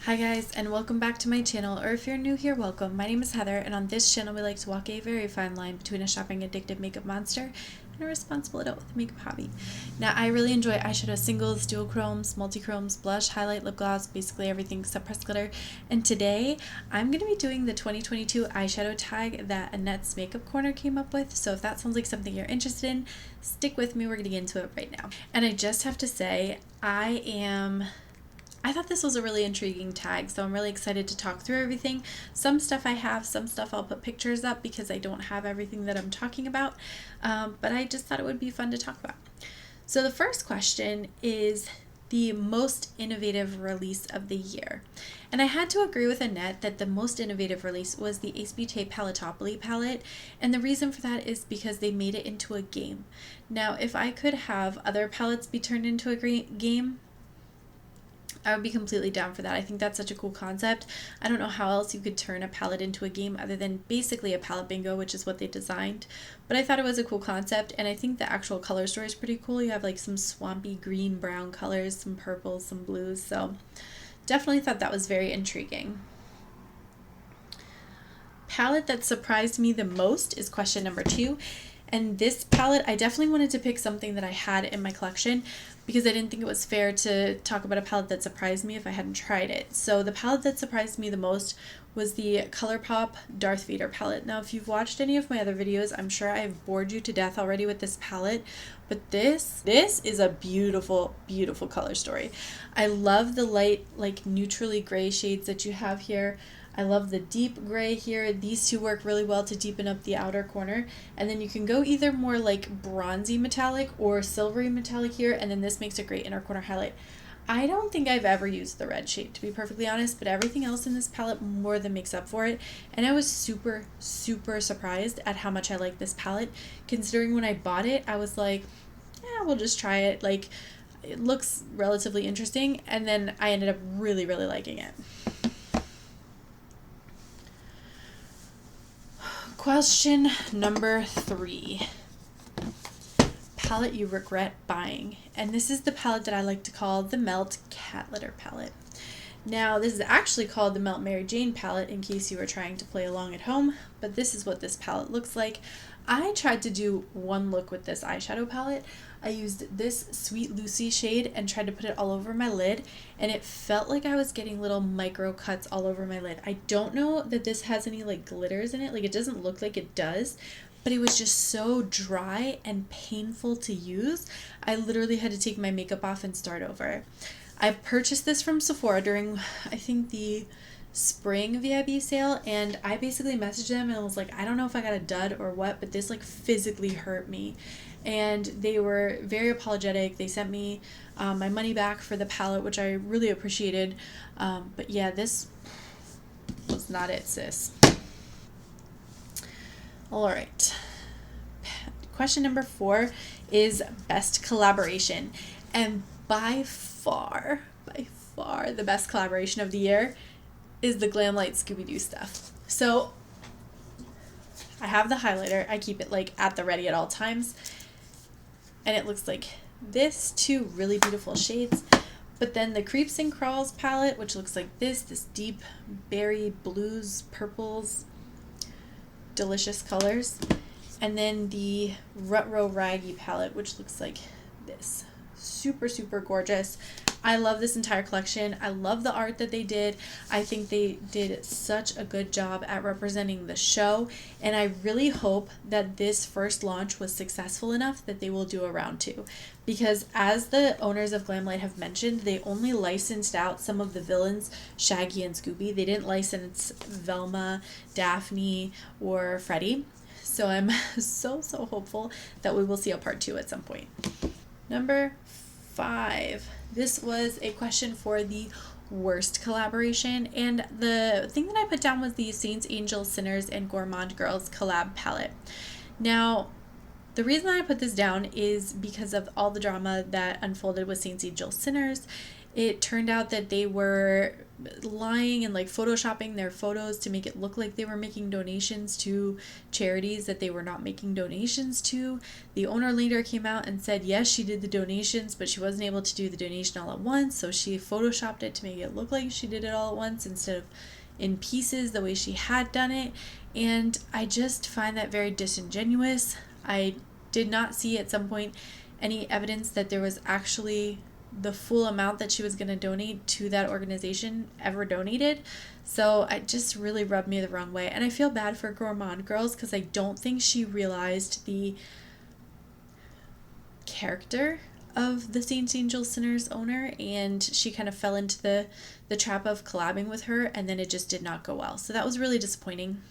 Hi guys, and welcome back to my channel, or if you're new here, welcome. My name is Heather, and on this channel we like to walk a very fine line between a shopping addictive makeup monster and a responsible adult with a makeup hobby. Now, I really enjoy eyeshadow singles, dual chromes, multi-chromes, blush, highlight, lip gloss, basically everything except pressed glitter, and today I'm going to be doing the 2022 eyeshadow tag that Annette's Makeup Corner came up with, so if that sounds like something you're interested in, stick with me, we're going to get into it right now. And I just have to say, I thought this was a really intriguing tag, so I'm really excited to talk through everything. Some stuff I have, some stuff I'll put pictures up because I don't have everything that I'm talking about, but I just thought it would be fun to talk about. So the first question is the most innovative release of the year. And I had to agree with Annette that the most innovative release was the Ace Beauté Paletopoly palette, and the reason for that is because they made it into a game. Now, if I could have other palettes be turned into a game, I would be completely down for that. I think that's such a cool concept. I don't know how else you could turn a palette into a game other than basically a palette bingo, which is what they designed. But I thought it was a cool concept, and I think the actual color story is pretty cool. You have like some swampy green, brown colors, some purples, some blues, so definitely thought that was very intriguing. Palette that surprised me the most is question number 2. And this palette, I definitely wanted to pick something that I had in my collection because I didn't think it was fair to talk about a palette that surprised me if I hadn't tried it. So the palette that surprised me the most was the ColourPop Darth Vader palette. Now, if you've watched any of my other videos, I'm sure I've bored you to death already with this palette, but this is a beautiful, beautiful color story. I love the light, like neutrally gray shades that you have here. I love the deep gray here. These two work really well to deepen up the outer corner. And then you can go either more like bronzy metallic or silvery metallic here, and then this makes a great inner corner highlight. I don't think I've ever used the red shade, to be perfectly honest, but everything else in this palette more than makes up for it. And I was super, super surprised at how much I like this palette, considering when I bought it, I was like, yeah, we'll just try it. Like, it looks relatively interesting, and then I ended up really, really liking it. Question number 3. Palette you regret buying. And this is the palette that I like to call the Melt Cat Litter palette. Now, this is actually called the Melt Mary Jane palette in case you were trying to play along at home, but this is what this palette looks like. I tried to do one look with this eyeshadow palette. I used this Sweet Lucy shade and tried to put it all over my lid, and it felt like I was getting little micro cuts all over my lid. I don't know that this has any like glitters in it. Like, it doesn't look like it does, but it was just so dry and painful to use. I literally had to take my makeup off and start over. I purchased this from Sephora during, I think, the spring VIB sale, and I basically messaged them and was like, I don't know if I got a dud or what, but this like physically hurt me. And they were very apologetic. They sent me my money back for the palette, which I really appreciated. But yeah, this was not it, sis. All right. Question number 4 is best collaboration. And by far, the best collaboration of the year is the Glamlite Scooby-Doo stuff. So I have the highlighter. I keep it like at the ready at all times. And it looks like this, 2 really beautiful shades. But then the Creeps and Crawls palette, which looks like this deep berry blues, purples, delicious colors. And then the Rutro Raggy palette, which looks like this. Super, super gorgeous. I love this entire collection. I love the art that they did. I think they did such a good job at representing the show, and I really hope that this first launch was successful enough that they will do a round 2, because as the owners of Glamlite have mentioned, they only licensed out some of the villains, Shaggy and Scooby. They didn't license Velma, Daphne, or Freddy. So I'm so hopeful that we will see a part 2 at some point. Number 5. This was a question for the worst collaboration, and the thing that I put down was the Saints, Angels, Sinners, and Gourmand Girls collab palette. Now, the reason I put this down is because of all the drama that unfolded with Saints, Angels, Sinners. it turned out that they were lying and like photoshopping their photos to make it look like they were making donations to charities that they were not making donations to. The owner later came out and said yes, she did the donations, but she wasn't able to do the donation all at once, so she photoshopped it to make it look like she did it all at once instead of in pieces the way she had done it. And I just find that very disingenuous. I did not see at some point any evidence that there was actually the full amount that she was going to donate to that organization ever donated. So it just really rubbed me the wrong way. And I feel bad for Gourmand Girls because I don't think she realized the character of the Saints Angels Sinners owner, and she kind of fell into the trap of collabing with her, and then it just did not go well. So that was really disappointing.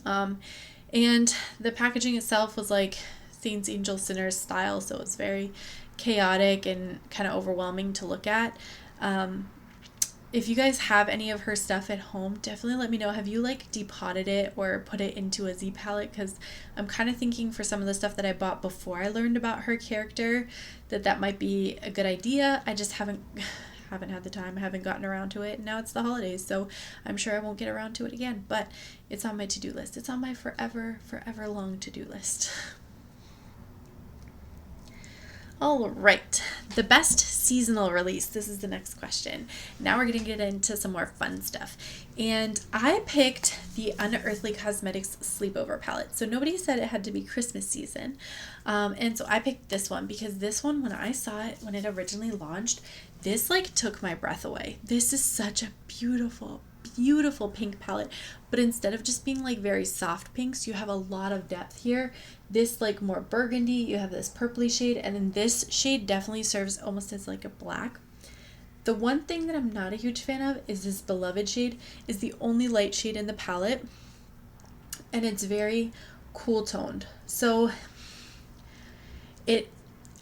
And the packaging itself was like Saints Angels Sinners style, so it's very chaotic and kind of overwhelming to look at. If you guys have any of her stuff at home, definitely let me know. Have you like depotted it or put it into a Z palette? Because I'm kind of thinking for some of the stuff that I bought before I learned about her character that might be a good idea. I just haven't had the time. I haven't gotten around to it. And now it's the holidays, so I'm sure I won't get around to it again. But it's on my to-do list. It's on my forever long to-do list. All right, the best seasonal release. This is the next question. Now we're going to get into some more fun stuff. And I picked the Unearthly Cosmetics Sleepover palette. So nobody said it had to be Christmas season. And so I picked this one because this one, when I saw it, when it originally launched, this like took my breath away. This is such a beautiful pink palette, but instead of just being like very soft pinks, you have a lot of depth here. This like more burgundy, you have this purpley shade, and then this shade definitely serves almost as like a black. The one thing that I'm not a huge fan of is this Beloved shade is the only light shade in the palette, and it's very cool toned. So it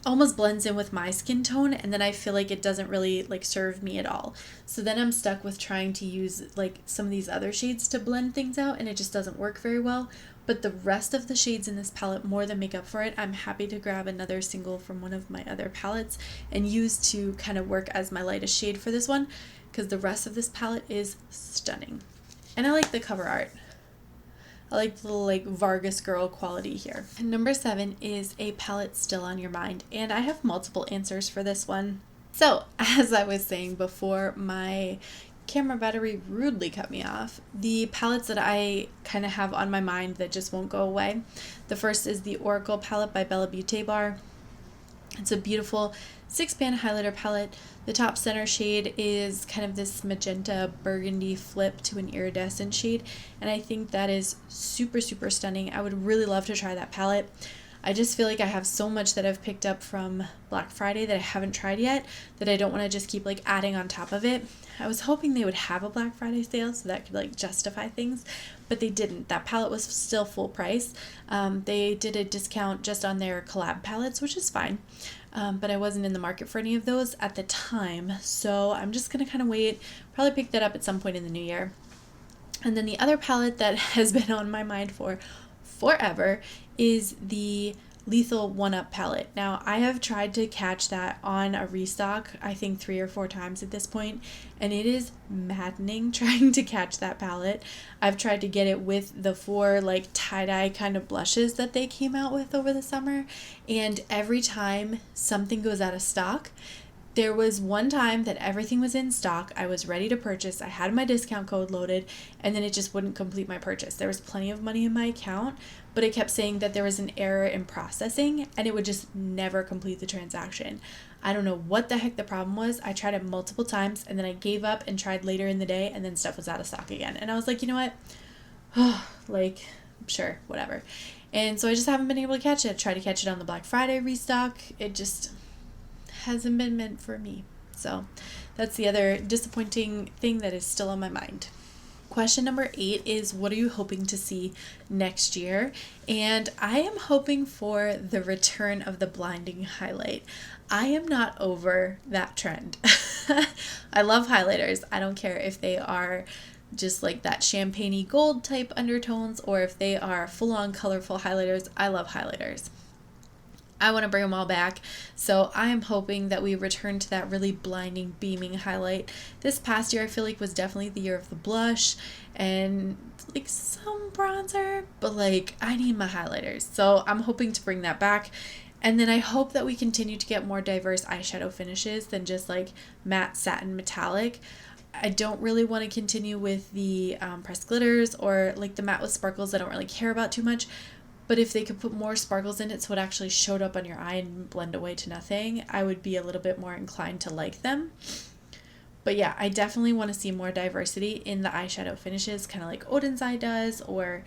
almost blends in with my skin tone, and then I feel like it doesn't really like serve me at all. So then I'm stuck with trying to use like some of these other shades to blend things out, and it just doesn't work very well. But the rest of the shades in this palette more than make up for it. I'm happy to grab another single from one of my other palettes and use to kind of work as my lightest shade for this one, because the rest of this palette is stunning. And I like the cover art. I like the little like Vargas girl quality here. And number 7 is a palette still on your mind, and I have multiple answers for this one. So as I was saying before, my camera battery rudely cut me off. The palettes that I kind of have on my mind that just won't go away. The first is the Oracle palette by Bella Beauty Bar. It's a beautiful 6-pan highlighter palette. The top center shade is kind of this magenta burgundy flip to an iridescent shade, and I think that is super stunning. I would really love to try that palette. I just feel like I have so much that I've picked up from Black Friday that I haven't tried yet that I don't want to just keep like adding on top of it. I was hoping they would have a Black Friday sale so that could like justify things, but they didn't. That palette was still full price. They did a discount just on their collab palettes, which is fine. But I wasn't in the market for any of those at the time, so I'm just going to kind of wait, probably pick that up at some point in the new year. And then the other palette that has been on my mind for forever is the Lethal 1-Up palette. Now, I have tried to catch that on a restock, I think 3 or 4 times at this point, and it is maddening trying to catch that palette. I've tried to get it with the 4 like tie-dye kind of blushes that they came out with over the summer, and every time something goes out of stock. There was one time that everything was in stock, I was ready to purchase, I had my discount code loaded, and then it just wouldn't complete my purchase. There was plenty of money in my account, but it kept saying that there was an error in processing, and it would just never complete the transaction. I don't know what the heck the problem was. I tried it multiple times, and then I gave up and tried later in the day, and then stuff was out of stock again. And I was like, you know what? Like, sure, whatever. And so I just haven't been able to catch it. I tried to catch it on the Black Friday restock. It just hasn't been meant for me. So that's the other disappointing thing that is still on my mind. Question number 8 is, what are you hoping to see next year? And I am hoping for the return of the blinding highlight. I am not over that trend. I love highlighters. I don't care if they are just like that champagne-y gold type undertones or if they are full-on colorful highlighters. I love highlighters. I want to bring them all back. So I am hoping that we return to that really blinding, beaming highlight. This past year, I feel like was definitely the year of the blush and like some bronzer, but like I need my highlighters. So I'm hoping to bring that back. And then I hope that we continue to get more diverse eyeshadow finishes than just like matte, satin, metallic. I don't really want to continue with the pressed glitters or like the matte with sparkles. I don't really care about too much. But if they could put more sparkles in it so it actually showed up on your eye and blend away to nothing, I would be a little bit more inclined to like them. But yeah, I definitely want to see more diversity in the eyeshadow finishes, kind of like Odin's Eye does, or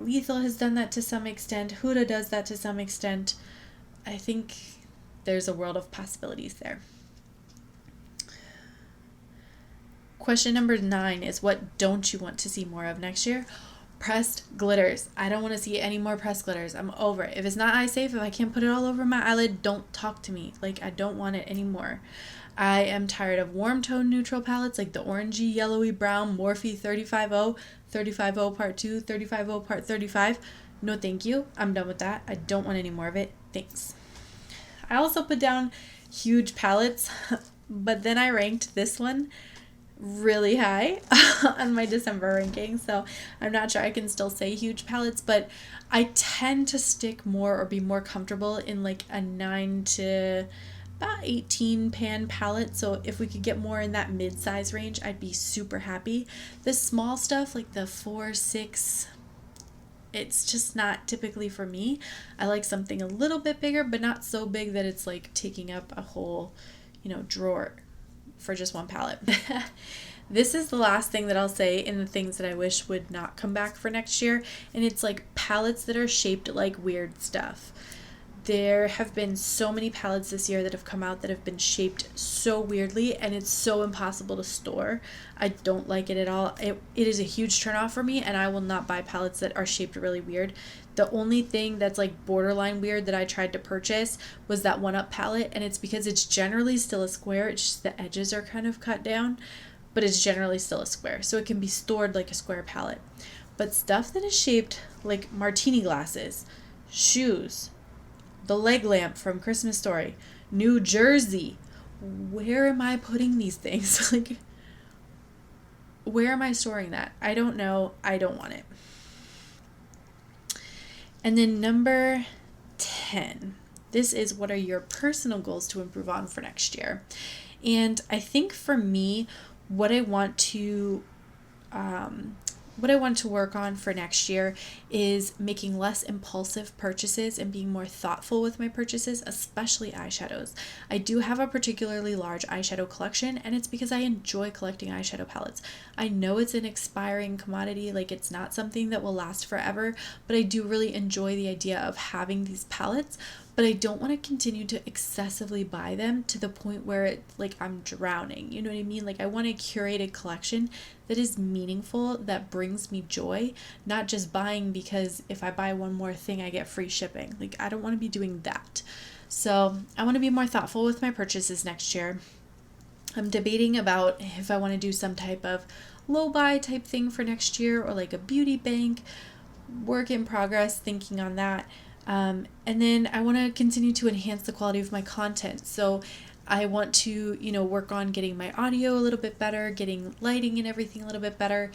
Lethal has done that to some extent. Huda does that to some extent. I think there's a world of possibilities there. Question number 9 is, what don't you want to see more of next year? Pressed glitters. I don't want to see any more pressed glitters. I'm over it. If it's not eye safe, if I can't put it all over my eyelid, don't talk to me. Like, I don't want it anymore. I am tired of warm tone neutral palettes like the orangey, yellowy, brown, Morphe 350, 350 part 2, 350 part 35. No thank you. I'm done with that. I don't want any more of it. Thanks. I also put down huge palettes, but then I ranked this one really high on my December ranking, so I'm not sure I can still say huge palettes, but I tend to stick more or be more comfortable in like a 9 to about 18 pan palette. So if we could get more in that mid-size range, I'd be super happy. The small stuff like the 4, 6, it's just not typically for me. I like something a little bit bigger, but not so big that it's like taking up a whole, drawer for just one palette. This is the last thing that I'll say in the things that I wish would not come back for next year, and it's like palettes that are shaped like weird stuff. There have been so many palettes this year that have come out that have been shaped so weirdly, and it's so impossible to store. I don't like it at all. It is a huge turnoff for me, and I will not buy palettes that are shaped really weird. The only thing that's like borderline weird that I tried to purchase was that 1UP palette, and it's because it's generally still a square. It's just the edges are kind of cut down, but it's generally still a square, so it can be stored like a square palette. But stuff that is shaped like martini glasses, shoes, the leg lamp from Christmas Story, New Jersey. Where am I putting these things? Like, where am I storing that? I don't know. I don't want it. And then number 10. This is, what are your personal goals to improve on for next year? And I think for me, what I want to work on for next year is making less impulsive purchases and being more thoughtful with my purchases, especially eyeshadows. I do have a particularly large eyeshadow collection, and it's because I enjoy collecting eyeshadow palettes. I know it's an expiring commodity, like it's not something that will last forever, but I do really enjoy the idea of having these palettes. But I don't want to continue to excessively buy them to the point where it's like I'm drowning. You know what I mean? Like, I want a curated collection that is meaningful, that brings me joy, not just buying because if I buy one more thing, I get free shipping. Like, I don't want to be doing that. So I want to be more thoughtful with my purchases next year. I'm debating about if I want to do some type of low buy type thing for next year, or like a beauty bank. Work in progress, thinking on that. And then I want to continue to enhance the quality of my content. So I want to, work on getting my audio a little bit better, getting lighting and everything a little bit better.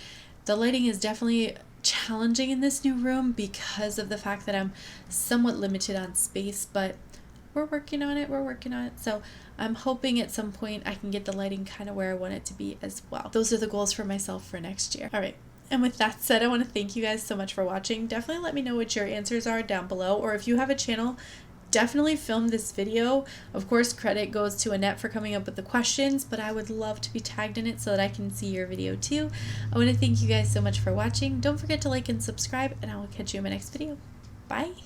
The lighting is definitely challenging in this new room because of the fact that I'm somewhat limited on space, but we're working on it. So I'm hoping at some point I can get the lighting kind of where I want it to be as well. Those are the goals for myself for next year. All right. And with that said, I want to thank you guys so much for watching. Definitely let me know what your answers are down below, or if you have a channel, definitely film this video. Of course, credit goes to Annette for coming up with the questions, but I would love to be tagged in it so that I can see your video too. I want to thank you guys so much for watching. Don't forget to like and subscribe, and I will catch you in my next video. Bye!